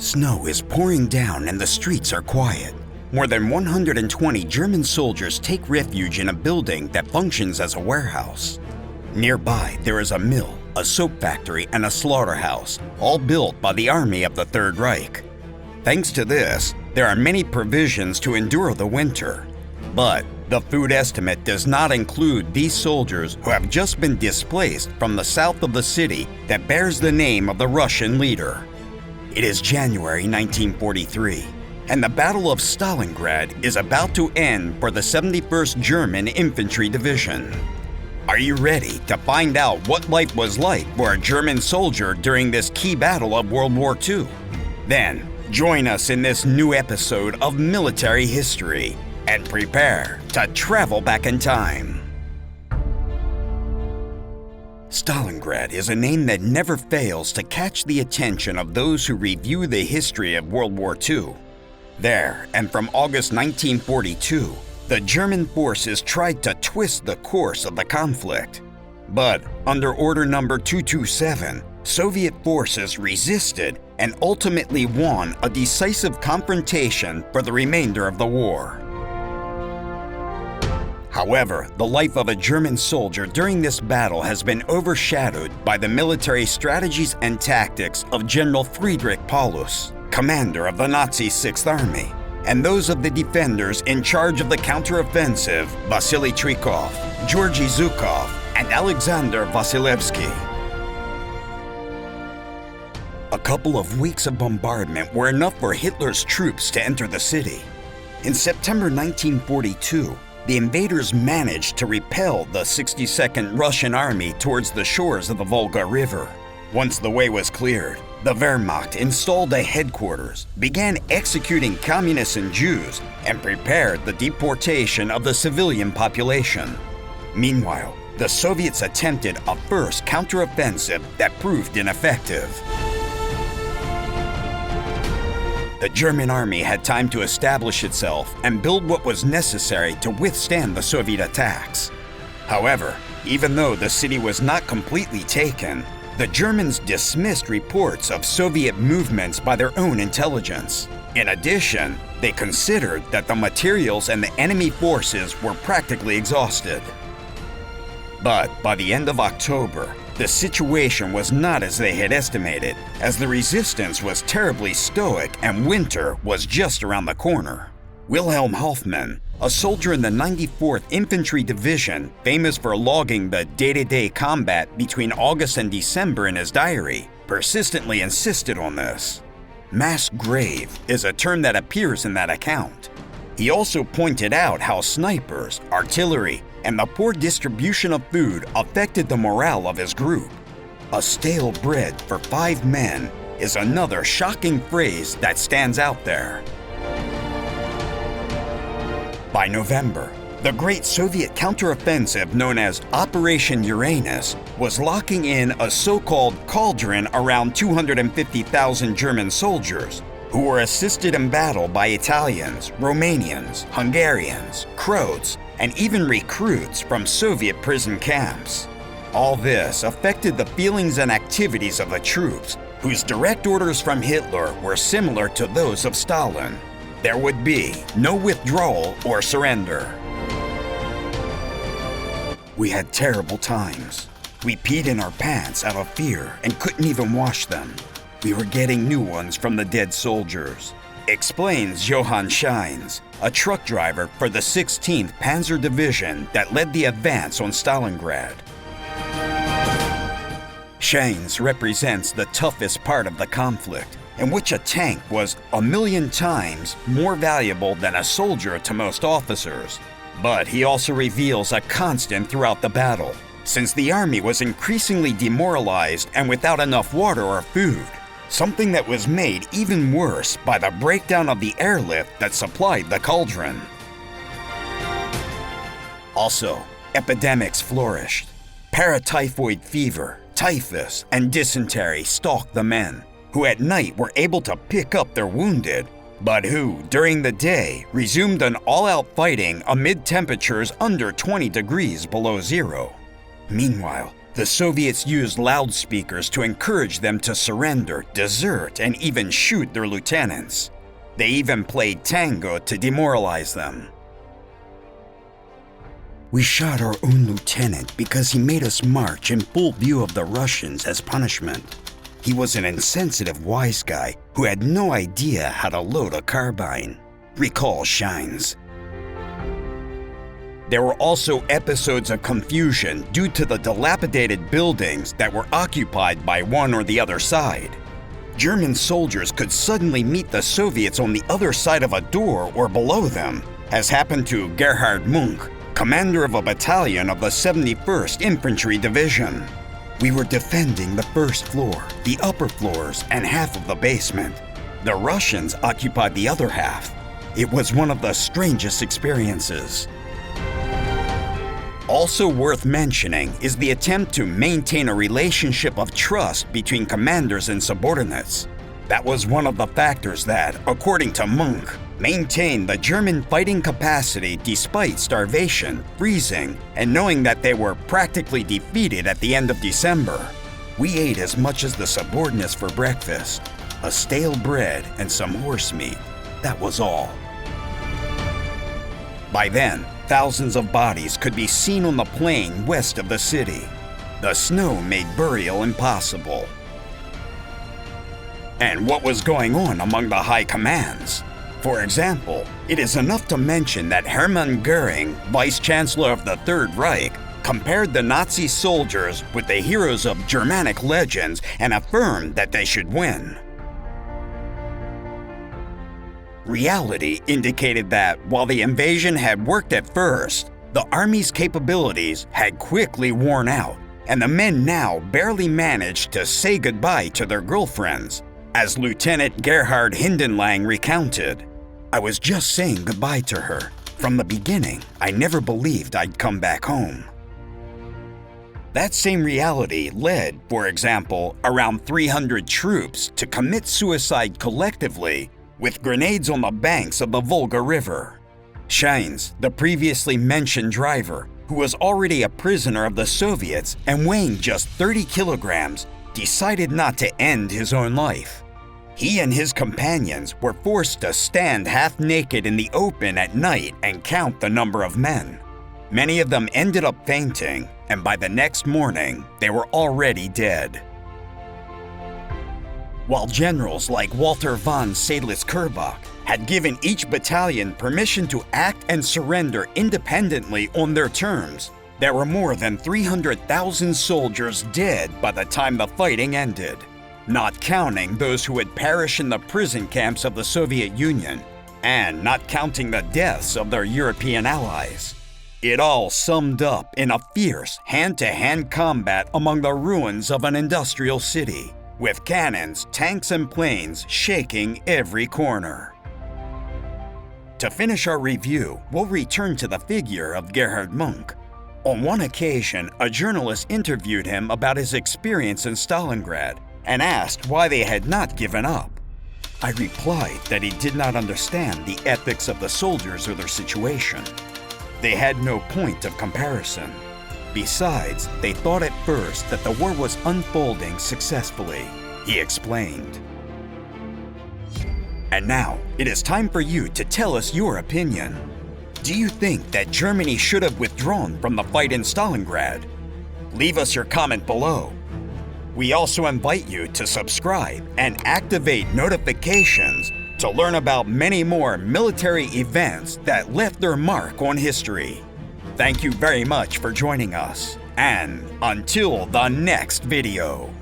Snow is pouring down and the streets are quiet. More than 120 German soldiers take refuge in a building that functions as a warehouse. Nearby, there is a mill, a soap factory, and a slaughterhouse, all built by the army of the Third Reich. Thanks to this, there are many provisions to endure the winter. But the food estimate does not include these soldiers who have just been displaced from the south of the city that bears the name of the Russian leader. It is January 1943, and the Battle of Stalingrad is about to end for the 71st German Infantry Division. Are you ready to find out what life was like for a German soldier during this key battle of World War II? Then, join us in this new episode of Military History and prepare to travel back in time. Stalingrad is a name that never fails to catch the attention of those who review the history of World War II. There, and from August 1942, the German forces tried to twist the course of the conflict. But under Order Number 227, Soviet forces resisted and ultimately won a decisive confrontation for the remainder of the war. However, the life of a German soldier during this battle has been overshadowed by the military strategies and tactics of General Friedrich Paulus, commander of the Nazi Sixth Army, and those of the defenders in charge of the counteroffensive, Vasily Trikov, Georgy Zhukov, and Alexander Vasilevsky. A couple of weeks of bombardment were enough for Hitler's troops to enter the city. In September 1942, the invaders managed to repel the 62nd Russian Army towards the shores of the Volga River. Once the way was cleared, the Wehrmacht installed a headquarters, began executing communists and Jews, and prepared the deportation of the civilian population. Meanwhile, the Soviets attempted a first counteroffensive that proved ineffective. The German army had time to establish itself and build what was necessary to withstand the Soviet attacks. However, even though the city was not completely taken, the Germans dismissed reports of Soviet movements by their own intelligence. In addition, they considered that the materials and the enemy forces were practically exhausted. But by the end of October, the situation was not as they had estimated, as the resistance was terribly stoic and winter was just around the corner. Wilhelm Hoffmann, a soldier in the 94th Infantry Division, famous for logging the day-to-day combat between August and December in his diary, persistently insisted on this. Mass grave is a term that appears in that account. He also pointed out how snipers, artillery, and the poor distribution of food affected the morale of his group. A stale bread for 5 men is another shocking phrase that stands out there. By November, the great Soviet counteroffensive known as Operation Uranus was locking in a so-called cauldron around 250,000 German soldiers who were assisted in battle by Italians, Romanians, Hungarians, Croats, and even recruits from Soviet prison camps. All this affected the feelings and activities of the troops, whose direct orders from Hitler were similar to those of Stalin. There would be no withdrawal or surrender. We had terrible times. We peed in our pants out of fear and couldn't even wash them. We were getting new ones from the dead soldiers, explains Johann Scheins, a truck driver for the 16th Panzer Division that led the advance on Stalingrad. Scheins represents the toughest part of the conflict, in which a tank was 1,000,000 times more valuable than a soldier to most officers. But he also reveals a constant throughout the battle, since the army was increasingly demoralized and without enough water or food, something that was made even worse by the breakdown of the airlift that supplied the cauldron. Also, epidemics flourished. Paratyphoid fever, typhus, and dysentery stalked the men, who at night were able to pick up their wounded, but who, during the day, resumed an all-out fighting amid temperatures under 20 degrees below zero. Meanwhile, The Soviets used loudspeakers to encourage them to surrender, desert, and even shoot their lieutenants. They even played tango to demoralize them. We shot our own lieutenant because he made us march in full view of the Russians as punishment. He was an insensitive wise guy who had no idea how to load a carbine, recalls Shines. There were also episodes of confusion due to the dilapidated buildings that were occupied by one or the other side. German soldiers could suddenly meet the Soviets on the other side of a door or below them, as happened to Gerhard Monk, commander of a battalion of the 71st Infantry Division. We were defending the first floor, the upper floors, and half of the basement. The Russians occupied the other half. It was one of the strangest experiences. Also worth mentioning is the attempt to maintain a relationship of trust between commanders and subordinates. That was one of the factors that, according to Monk, maintained the German fighting capacity despite starvation, freezing, and knowing that they were practically defeated at the end of December. We ate as much as the subordinates for breakfast, a stale bread and some horse meat. That was all. By then, thousands of bodies could be seen on the plain west of the city. The snow made burial impossible. And what was going on among the high commands? For example, it is enough to mention that Hermann Göring, Vice-Chancellor of the Third Reich, compared the Nazi soldiers with the heroes of Germanic legends and affirmed that they should win. Reality indicated that while the invasion had worked at first, the army's capabilities had quickly worn out, and the men now barely managed to say goodbye to their girlfriends, as Lieutenant Gerhard Hindenlang recounted. I was just saying goodbye to her. From the beginning, I never believed I'd come back home. That same reality led, for example, around 300 troops to commit suicide collectively with grenades on the banks of the Volga River. Shines, the previously mentioned driver, who was already a prisoner of the Soviets and weighing just 30 kilograms, decided not to end his own life. He and his companions were forced to stand half naked in the open at night and count the number of men. Many of them ended up fainting, and by the next morning, they were already dead. While generals like Walter von Seydlitz-Kerbach had given each battalion permission to act and surrender independently on their terms, there were more than 300,000 soldiers dead by the time the fighting ended, not counting those who would perish in the prison camps of the Soviet Union, and not counting the deaths of their European allies. It all summed up in a fierce hand-to-hand combat among the ruins of an industrial city, with cannons, tanks, and planes shaking every corner. To finish our review, we'll return to the figure of Gerhard Monk. On one occasion, a journalist interviewed him about his experience in Stalingrad and asked why they had not given up. I replied that he did not understand the ethics of the soldiers or their situation. They had no point of comparison. Besides, they thought at first that the war was unfolding successfully, he explained. And now, it is time for you to tell us your opinion. Do you think that Germany should have withdrawn from the fight in Stalingrad? Leave us your comment below. We also invite you to subscribe and activate notifications to learn about many more military events that left their mark on history. Thank you very much for joining us, and until the next video.